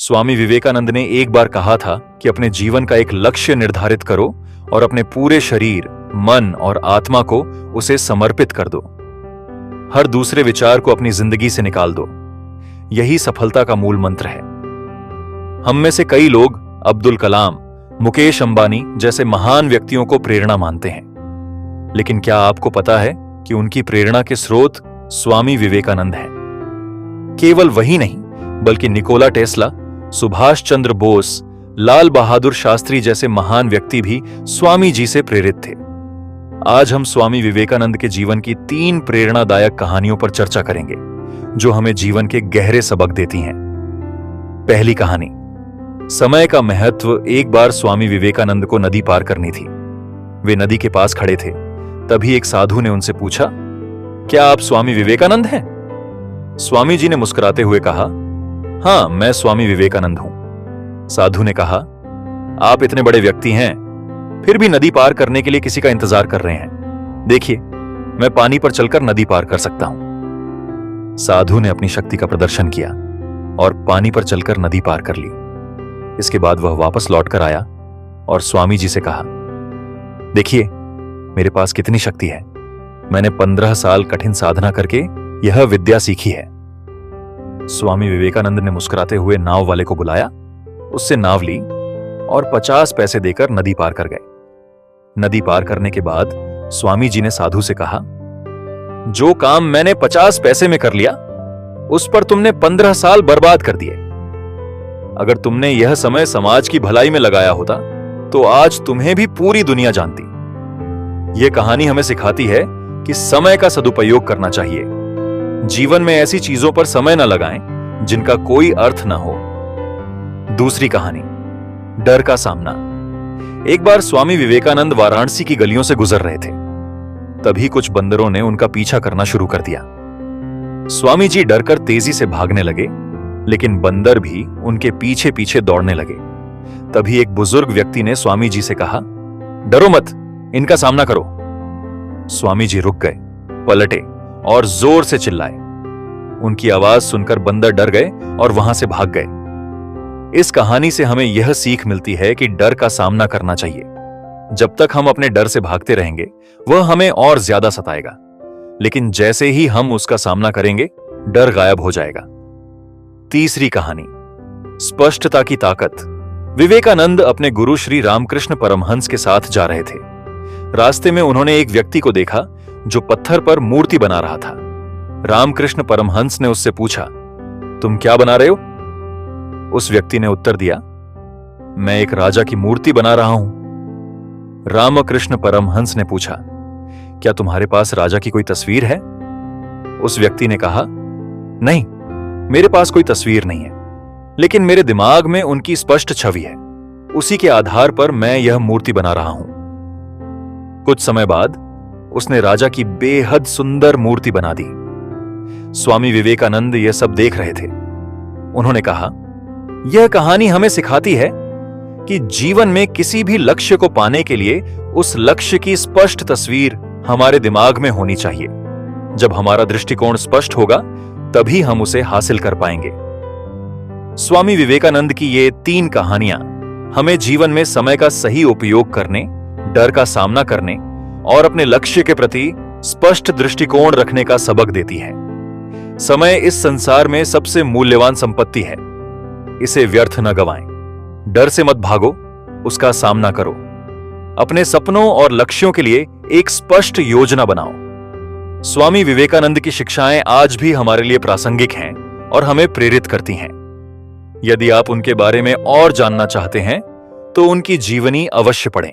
स्वामी विवेकानंद ने एक बार कहा था कि अपने जीवन का एक लक्ष्य निर्धारित करो और अपने पूरे शरीर, मन और आत्मा को उसे समर्पित कर दो। हर दूसरे विचार को अपनी जिंदगी से निकाल दो। यही सफलता का मूल मंत्र है। हम में से कई लोग अब्दुल कलाम, मुकेश अंबानी जैसे महान व्यक्तियों को प्रेरणा मानते हैं, लेकिन क्या आपको पता है कि उनकी प्रेरणा के स्रोत स्वामी विवेकानंद हैं? केवल वही नहीं, बल्कि निकोला टेस्ला, सुभाष चंद्र बोस, लाल बहादुर शास्त्री जैसे महान व्यक्ति भी स्वामी जी से प्रेरित थे। आज हम स्वामी विवेकानंद के जीवन की 3 प्रेरणादायक कहानियों पर चर्चा करेंगे, जो हमें जीवन के गहरे सबक देती हैं। पहली कहानी, समय का महत्व। एक बार स्वामी विवेकानंद को नदी पार करनी थी। वे नदी के पास खड़े थे। तभी एक साधु ने उनसे पूछा, क्या आप स्वामी विवेकानंद हैं? स्वामी जी ने मुस्कुराते हुए कहा, हां, मैं स्वामी विवेकानंद हूं। साधु ने कहा, आप इतने बड़े व्यक्ति हैं, फिर भी नदी पार करने के लिए किसी का इंतजार कर रहे हैं। देखिए, मैं पानी पर चलकर नदी पार कर सकता हूं। साधु ने अपनी शक्ति का प्रदर्शन किया और पानी पर चलकर नदी पार कर ली। इसके बाद वह वापस लौटकर आया और स्वामी जी से कहा, देखिए, मेरे पास कितनी शक्ति है। मैंने 15 साल कठिन साधना करके यह विद्या सीखी है। स्वामी विवेकानंद ने मुस्कुराते हुए नाव वाले को बुलाया, उससे नाव ली और 50 पैसे देकर नदी पार कर गए। नदी पार करने के बाद स्वामी जी ने साधु से कहा, जो काम मैंने 50 पैसे में कर लिया, उस पर तुमने 15 साल बर्बाद कर दिए। अगर तुमने यह समय समाज की भलाई में लगाया होता, तो आज तुम्हें भी पूरी दुनिया जानती। यह कहानी हमें सिखाती है कि समय का सदुपयोग करना चाहिए। जीवन में ऐसी चीजों पर समय न लगाएं जिनका कोई अर्थ न हो। दूसरी कहानी, डर का सामना। एक बार स्वामी विवेकानंद वाराणसी की गलियों से गुजर रहे थे। तभी कुछ बंदरों ने उनका पीछा करना शुरू कर दिया। स्वामी जी डरकर तेजी से भागने लगे, लेकिन बंदर भी उनके पीछे पीछे दौड़ने लगे। तभी एक बुजुर्ग व्यक्ति ने स्वामी जी से कहा, डरो मत, इनका सामना करो। स्वामी जी रुक गए, पलटे और जोर से चिल्लाए। उनकी आवाज सुनकर बंदर डर गए और वहां से भाग गए। इस कहानी से हमें यह सीख मिलती है कि डर का सामना करना चाहिए। जब तक हम अपने डर से भागते रहेंगे, वह हमें और ज्यादा सताएगा, लेकिन जैसे ही हम उसका सामना करेंगे, डर गायब हो जाएगा। तीसरी कहानी, स्पष्टता की ताकत। विवेकानंद अपने गुरु श्री रामकृष्ण परमहंस के साथ जा रहे थे। रास्ते में उन्होंने एक व्यक्ति को देखा जो पत्थर पर मूर्ति बना रहा था। रामकृष्ण परमहंस ने उससे पूछा, तुम क्या बना रहे हो? उस व्यक्ति ने उत्तर दिया, मैं एक राजा की मूर्ति बना रहा हूं। रामकृष्ण परमहंस ने पूछा, क्या तुम्हारे पास राजा की कोई तस्वीर है? उस व्यक्ति ने कहा, नहीं, मेरे पास कोई तस्वीर नहीं है, लेकिन मेरे दिमाग में उनकी स्पष्ट छवि है। उसी के आधार पर मैं यह मूर्ति बना रहा हूं। कुछ समय बाद उसने राजा की बेहद सुंदर मूर्ति बना दी। स्वामी विवेकानंद यह सब देख रहे थे। उन्होंने कहा, यह कहानी हमें सिखाती है कि जीवन में किसी भी लक्ष्य को पाने के लिए उस लक्ष्य की स्पष्ट तस्वीर हमारे दिमाग में होनी चाहिए। जब हमारा दृष्टिकोण स्पष्ट होगा, तभी हम उसे हासिल कर पाएंगे। स्वामी विवेकानंद की ये 3 कहानियां हमें जीवन में समय का सही उपयोग करने, डर का सामना करने और अपने लक्ष्य के प्रति स्पष्ट दृष्टिकोण रखने का सबक देती है। समय इस संसार में सबसे मूल्यवान संपत्ति है। इसे व्यर्थ न गवाएं। डर से मत भागो, उसका सामना करो। अपने सपनों और लक्ष्यों के लिए एक स्पष्ट योजना बनाओ। स्वामी विवेकानंद की शिक्षाएं आज भी हमारे लिए प्रासंगिक हैं और हमें प्रेरित करती हैं। यदि आप उनके बारे में और जानना चाहते हैं, तो उनकी जीवनी अवश्य पढ़ें।